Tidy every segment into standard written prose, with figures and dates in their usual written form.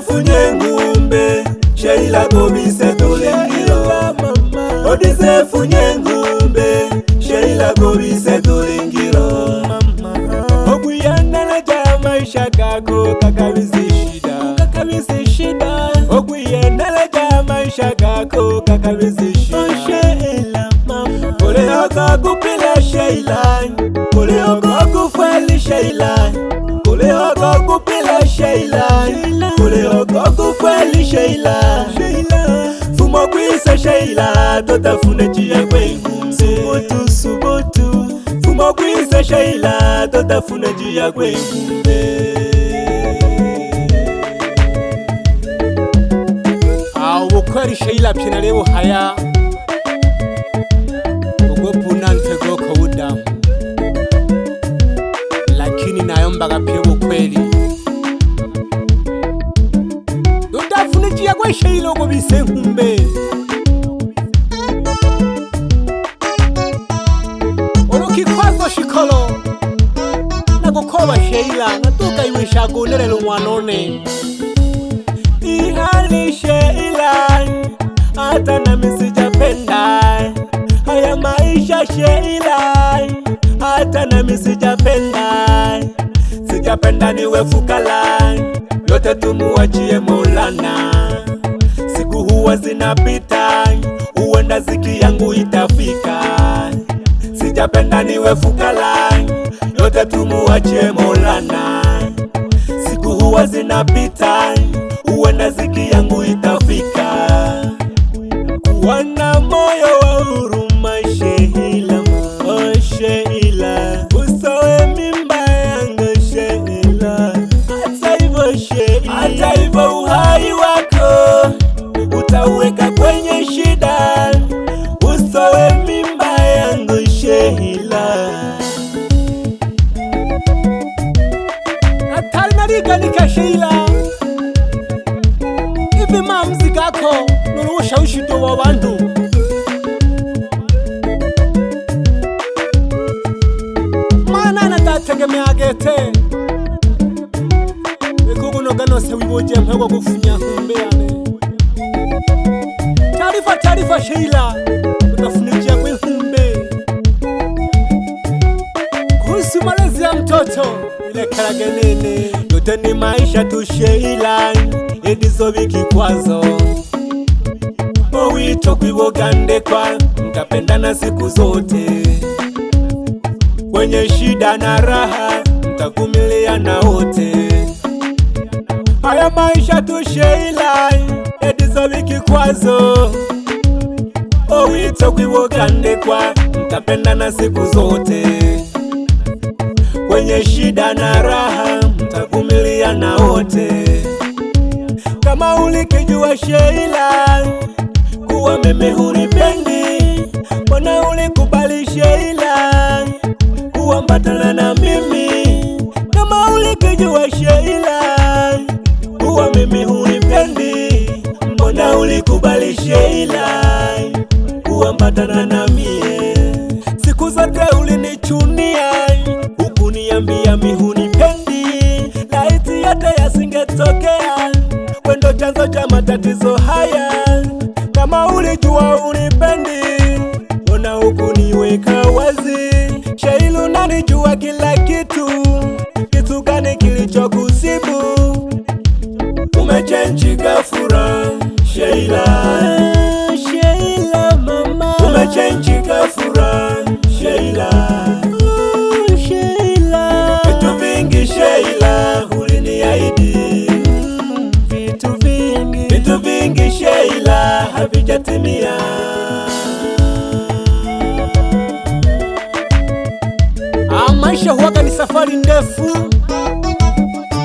Odisefunye ngumbe Sheila gobise tulingiro Odisefunye ngumbe Sheila gobise tulingiro Oguyendele ja maisha gako kakabisi shida Oguyendele ja maisha gako kakabisi shida Kule oko kupila Sheila Kule oko kufeli Sheila Kule oko kupila Sheila Kule oko kufeli Sheila Fumo kwisa Sheila Totafune jia kwengu Subutu Fumo kwisa Sheila Totafune jia kwengu Ukweli Sheila pina leo haya Ugopuna ntego kwa udamu Lakini nayombaga pia ukweli Utafunikia kwa Sheila uko bise ngumbe Olukikwazo shikolo Nakukoba Sheila Natuka iwe shagunere lumwanone Ihali Sheila Hata nami sijapenda Haya maisha Sheila Hata nami sijapenda Sijapenda niwe fukala Yote tumuachie Maulana Siku huwa zinapita Uenda ziki yangu itafika Sijapenda niwe fukala Yote tumuachie Maulana Siku huwa zinapita Uenda ziki yangu itafika Wana moyo wa huruma Sheila Oh Sheila Usowe mimba yangu Sheila Hata hivyo uhai wako Utaweka kwenye shida Usowe mimba yangu Sheila Natali nariga nika Sheila Ivi mamzi gako Nurusha ushido wa wandu Mana natategemea gete Wekugu nogano se wiboje mpego kufunya humbeane Taarifa Sheila Utafunikia kwe humbe Kuhusu malezi ya mtoto Ile karagenene Yote ni maisha tu Sheila Edizo vikikwazo Mowito kuiwogande kwa Mtapendana siku zote Kwenye shida na raha Mtakumilia na wote Haya maisha tu Sheila Edizo vikikwazo Mowito kuiwogande kwa Mtapendana siku zote Kwenye shida na raha Mtakumilia na wote Kama ulikijua Sheila Kuwa mimi hunipendi Mbona ulikubali Sheila Kuambatana na mimi Kama ulikijua Sheila Kuwa mimi hunipendi Mbona ulikubali Sheila Kuambatana na mie Siku zote ulinichunia Hukuniambia mi hunipendi Laiti yote yasingetokea Wendo chanzo cha matatizo haya Kama ulijua unipendi Mbona hukuniweka wazi Sheila unanijua kila kitu Kitu gani kilichokusibu Umechenji ghafla Sheila Sheila mama Umechenji ghafla Sheila Sheila Vitu vingi Sheila uliniahidi Vitu vingi Sheila havijatimia Maisha huwaga ni safari ndefu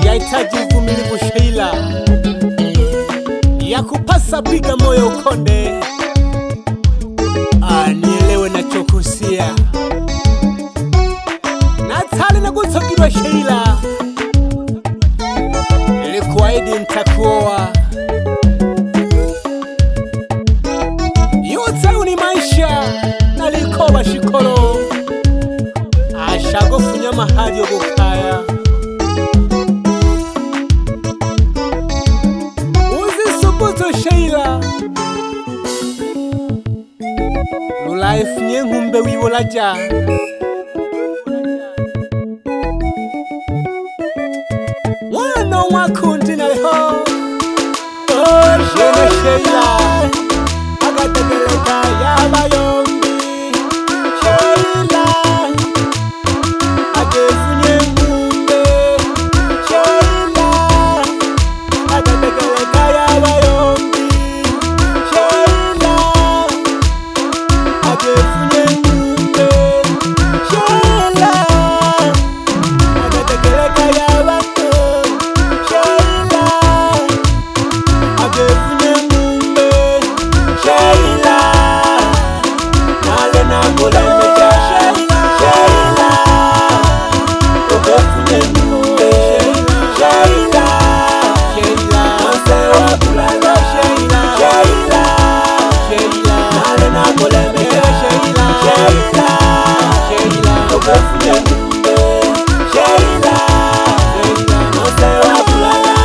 Yahitaji uvumilivu Sheila Ya kupasa piga moyo ukonde Nielewe nachokusia Natali na gutogirwa Sheila Nilikuahidi nitakuoa Yote ni maisha Nalikoba shikolo Ashagofunya mahali yogukaya Sheila Life nye ngumbe wiwolaja Wano wakundi na ho Oh Sheila Agategeleka yabayombi Sheila Agefunye ngumbe Sheila Agategeleka yabayombi Sheila Agefunye ngumbe Sheila Agategeleka yabato Sheila Agefunye ngumbe Sheila Nale na kulemeja Sheila Agefunye ngumbe Sheila Nase wa kulala Sheila Nale na kulemeja Sheila Agefunye ngumbe Sheila Nase wa kulala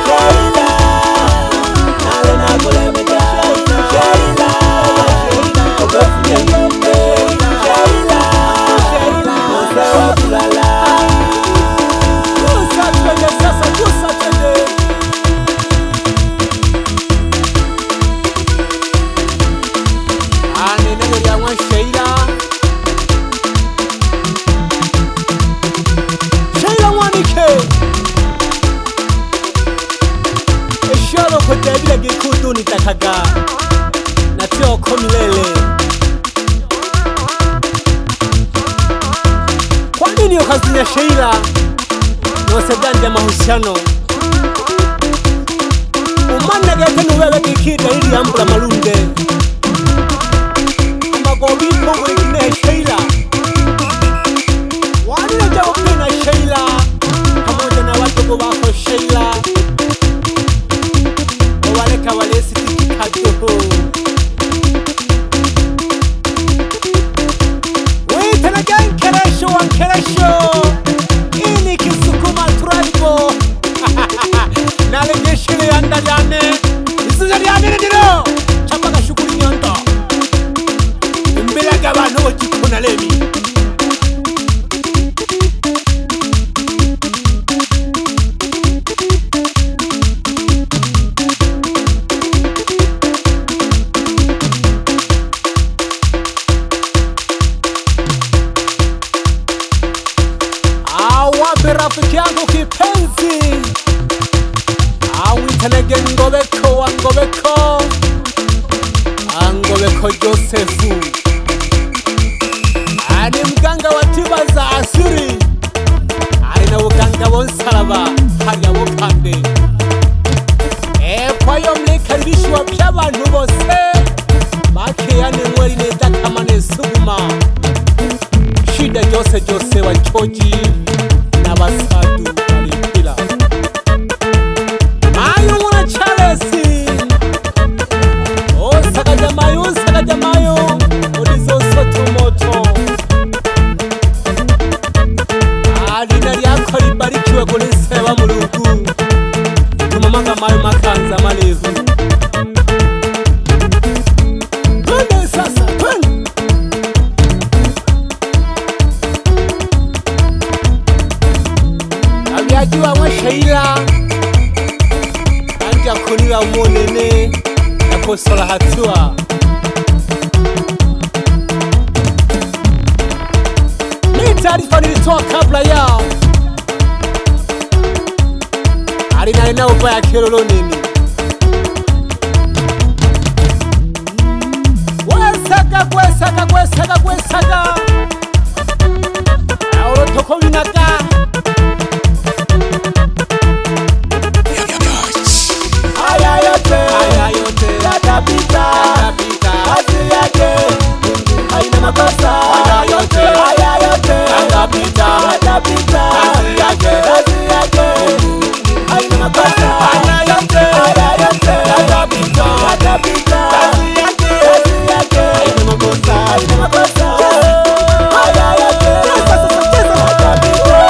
Sheila Nale na kulemeja Sheila Agefunye ngumbe Sheila Nase wa kulala Gusa twende sasa, gusa twende neno lya mwa Sheila mwanike eshalo kudabira gikudu nitakaga natyoko milele kwa nini ukazinya Sheila noseganja mahusiano umanagete nuwewe gikida ili ambula malunde amagobipo bwegine Sheila walile jawo na Sheila pamoja na watoto wako Sheila owaleka walesi tikikadoho witanaga nkeresho wa nkeresho ini kisukuma turaibo nalegeshele yandalyane izuza lyane ndiro chapaga shukuri nyondo imbelaga abantu bokikuna lemi rafiki yangu kipenzi awitanege Ngobeko Angobeko Josefu ani mganga wa tiba za asiri alina uganga wonsaraba hariya wopande kwayo mlikaribishwa by'abantu bose bakeyane mweri neza kamane suguma shida jose wa choji Basadu alipila Mayo mwana Charlesi Sakaja mayo Olizo soto moto Alina liyako libarikiwe kulisewa mulugu Tumamanga mayo makanza malevu Twende sasa, twende Abiajiwa mwa Sheila Anja kunila umonene na kosola hatua Ni taarifa nilitoa kabla yao Alina ubaya kilolo nini Wesaga Auro toko minaga Yatapita kazi yake haina makosa haya yote yatapita kazi yake haina makosa haya yote yatapita kazi yake haina makosa haya yote yatapita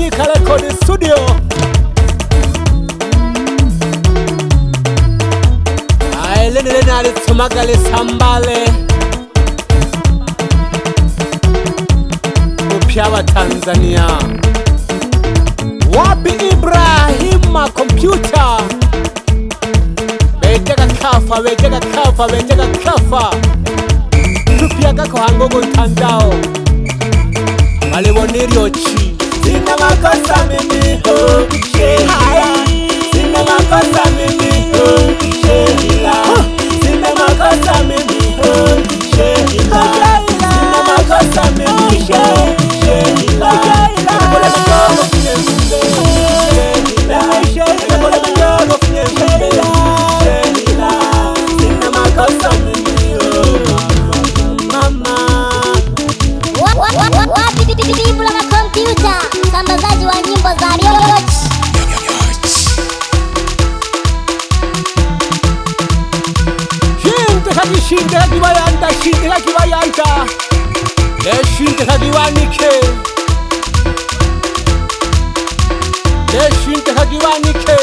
Tanganyika Record Studio. Aelene nali tumagale sambale upyawa Tanzania. Wapi Ibrahima Computer, betega kafa tupiaga ko hangogo mtandao walewoniriochi. Sina makosa mimi sina makosa mimi sina makosa mimi sina makosa mimi sambazaji wa nyimbo za Rioch. Shinte kakibayanta leshinte kakiwanike